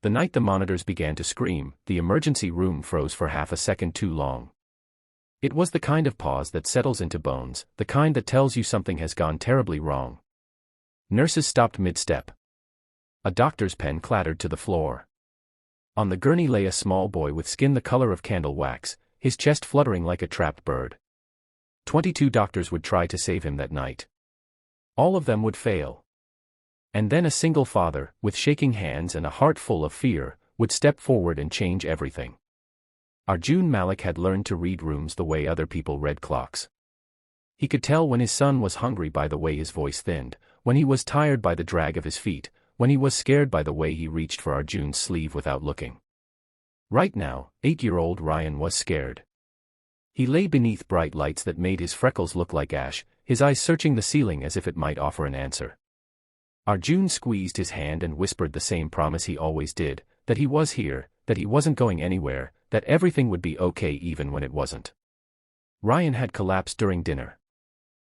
The night the monitors began to scream, the emergency room froze for half a second too long. It was the kind of pause that settles into bones, the kind that tells you something has gone terribly wrong. Nurses stopped mid-step. A doctor's pen clattered to the floor. On the gurney lay a small boy with skin the color of candle wax, his chest fluttering like a trapped bird. 22 doctors would try to save him that night. All of them would fail. And then a single father, with shaking hands and a heart full of fear, would step forward and change everything. Arjun Malik had learned to read rooms the way other people read clocks. He could tell when his son was hungry by the way his voice thinned, when he was tired by the drag of his feet, when he was scared by the way he reached for Arjun's sleeve without looking. Right now, 8-year-old Ryan was scared. He lay beneath bright lights that made his freckles look like ash, his eyes searching the ceiling as if it might offer an answer. Arjun squeezed his hand and whispered the same promise he always did, that he was here, that he wasn't going anywhere, that everything would be okay even when it wasn't. Ryan had collapsed during dinner.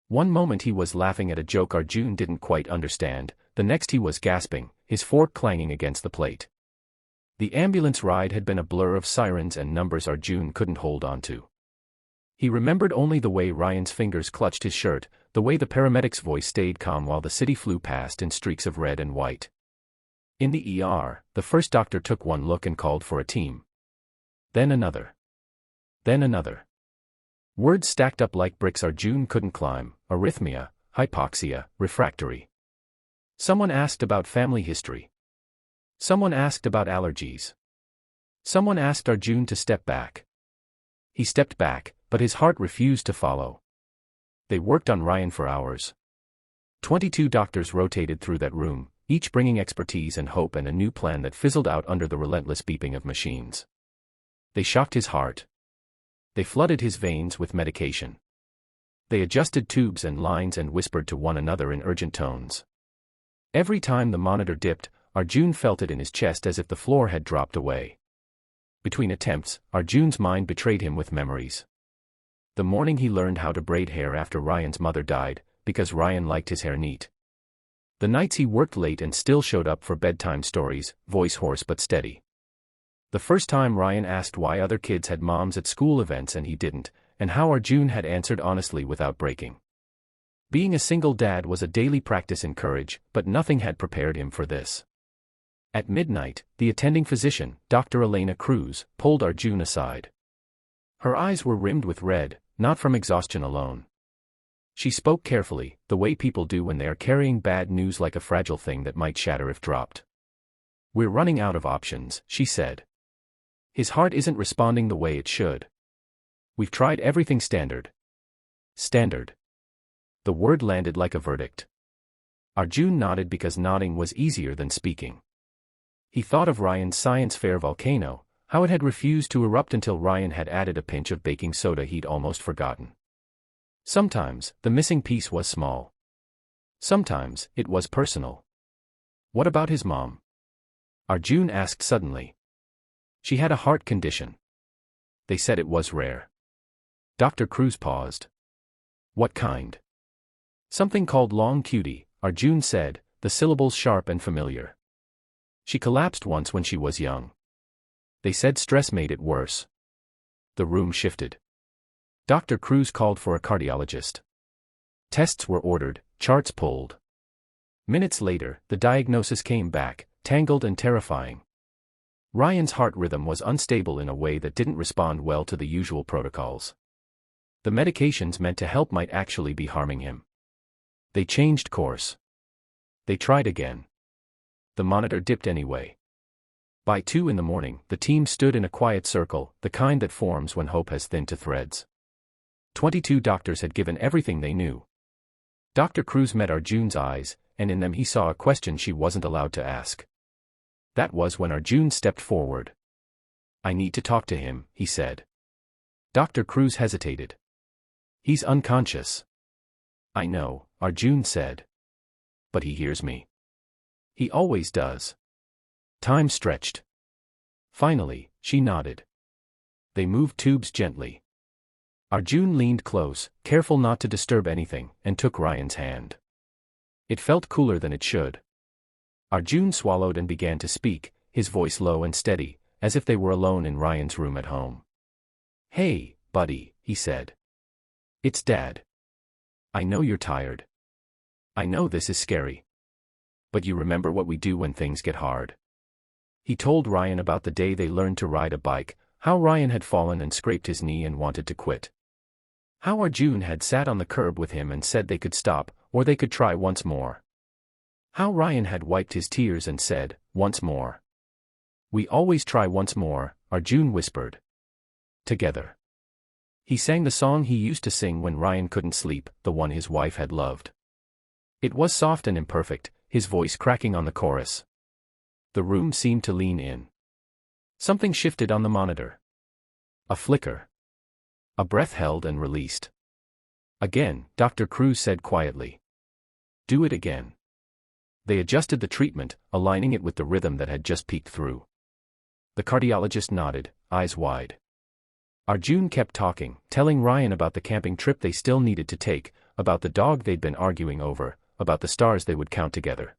One moment he was laughing at a joke Arjun didn't quite understand, the next he was gasping, his fork clanging against the plate. The ambulance ride had been a blur of sirens and numbers Arjun couldn't hold on to. He remembered only the way Ryan's fingers clutched his shirt, the way the paramedic's voice stayed calm while the city flew past in streaks of red and white. In the ER, the first doctor took one look and called for a team. Then another. Then another. Words stacked up like bricks Arjun couldn't climb: arrhythmia, hypoxia, refractory. Someone asked about family history. Someone asked about allergies. Someone asked Arjun to step back. He stepped back, but his heart refused to follow. They worked on Ryan for hours. 22 doctors rotated through that room, each bringing expertise and hope and a new plan that fizzled out under the relentless beeping of machines. They shocked his heart. They flooded his veins with medication. They adjusted tubes and lines and whispered to one another in urgent tones. Every time the monitor dipped, Arjun felt it in his chest as if the floor had dropped away. Between attempts, Arjun's mind betrayed him with memories. The morning he learned how to braid hair after Ryan's mother died, because Ryan liked his hair neat. The nights he worked late and still showed up for bedtime stories, voice hoarse but steady. The first time Ryan asked why other kids had moms at school events and he didn't, and how Arjun had answered honestly without breaking. Being a single dad was a daily practice in courage, but nothing had prepared him for this. At midnight, the attending physician, Dr. Elena Cruz, pulled Arjun aside. Her eyes were rimmed with red, not from exhaustion alone. She spoke carefully, the way people do when they are carrying bad news like a fragile thing that might shatter if dropped. "We're running out of options," she said. "His heart isn't responding the way it should. We've tried everything standard." Standard. The word landed like a verdict. Arjun nodded because nodding was easier than speaking. He thought of Ryan's science fair volcano, how it had refused to erupt until Ryan had added a pinch of baking soda he'd almost forgotten. Sometimes, the missing piece was small. Sometimes, it was personal. What about his mom? Arjun asked suddenly. She had a heart condition. They said it was rare. Dr. Cruz paused. What kind? Something called long QT, Arjun said, the syllables sharp and familiar. She collapsed once when she was young. They said stress made it worse. The room shifted. Dr. Cruz called for a cardiologist. Tests were ordered, charts pulled. Minutes later, the diagnosis came back, tangled and terrifying. Ryan's heart rhythm was unstable in a way that didn't respond well to the usual protocols. The medications meant to help might actually be harming him. They changed course. They tried again. The monitor dipped anyway. By 2 in the morning, the team stood in a quiet circle, the kind that forms when hope has thinned to threads. 22 doctors had given everything they knew. Dr. Cruz met Arjun's eyes, and in them he saw a question she wasn't allowed to ask. That was when Arjun stepped forward. "I need to talk to him," he said. Dr. Cruz hesitated. "He's unconscious." "I know," Arjun said. "But he hears me. He always does." Time stretched. Finally, she nodded. They moved tubes gently. Arjun leaned close, careful not to disturb anything, and took Ryan's hand. It felt cooler than it should. Arjun swallowed and began to speak, his voice low and steady, as if they were alone in Ryan's room at home. "Hey, buddy," he said. "It's Dad. I know you're tired. I know this is scary. But you remember what we do when things get hard." He told Ryan about the day they learned to ride a bike, how Ryan had fallen and scraped his knee and wanted to quit. How Arjun had sat on the curb with him and said they could stop, or they could try once more. How Ryan had wiped his tears and said, "Once more." "We always try once more," Arjun whispered. Together. He sang the song he used to sing when Ryan couldn't sleep, the one his wife had loved. It was soft and imperfect, his voice cracking on the chorus. The room seemed to lean in. Something shifted on the monitor. A flicker. A breath held and released. "Again," Dr. Cruz said quietly. "Do it again." They adjusted the treatment, aligning it with the rhythm that had just peeked through. The cardiologist nodded, eyes wide. Arjun kept talking, telling Ryan about the camping trip they still needed to take, about the dog they'd been arguing over, about the stars they would count together.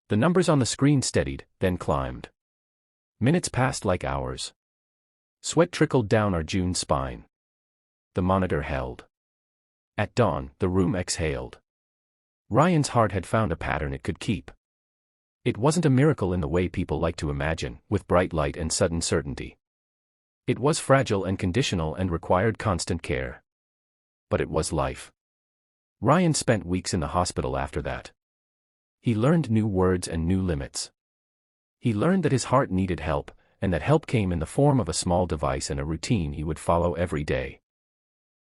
The numbers on the screen steadied, then climbed. Minutes passed like hours. Sweat trickled down Arjun's spine. The monitor held. At dawn, the room exhaled. Ryan's heart had found a pattern it could keep. It wasn't a miracle in the way people like to imagine, with bright light and sudden certainty. It was fragile and conditional and required constant care. But it was life. Ryan spent weeks in the hospital after that. He learned new words and new limits. He learned that his heart needed help, and that help came in the form of a small device and a routine he would follow every day.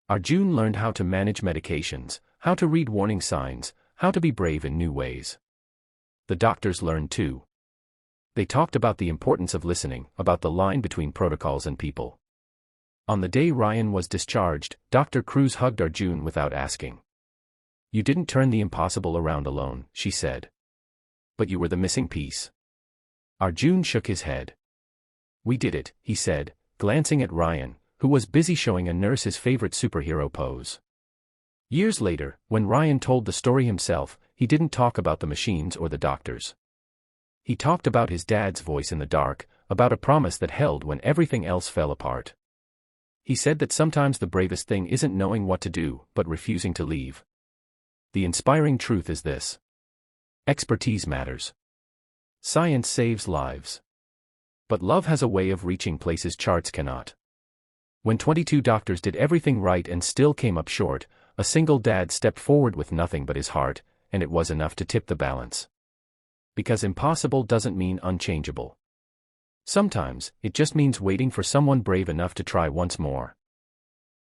Arjun learned how to manage medications, how to read warning signs, how to be brave in new ways. The doctors learned too. They talked about the importance of listening, about the line between protocols and people. On the day Ryan was discharged, Dr. Cruz hugged Arjun without asking. "You didn't turn the impossible around alone," she said. "But you were the missing piece." Arjun shook his head. "We did it," he said, glancing at Ryan, who was busy showing a nurse his favorite superhero pose. Years later, when Ryan told the story himself, he didn't talk about the machines or the doctors. He talked about his dad's voice in the dark, about a promise that held when everything else fell apart. He said that sometimes the bravest thing isn't knowing what to do, but refusing to leave. The inspiring truth is this. Expertise matters. Science saves lives. But love has a way of reaching places charts cannot. When 22 doctors did everything right and still came up short, a single dad stepped forward with nothing but his heart, and it was enough to tip the balance. Because impossible doesn't mean unchangeable. Sometimes, it just means waiting for someone brave enough to try once more.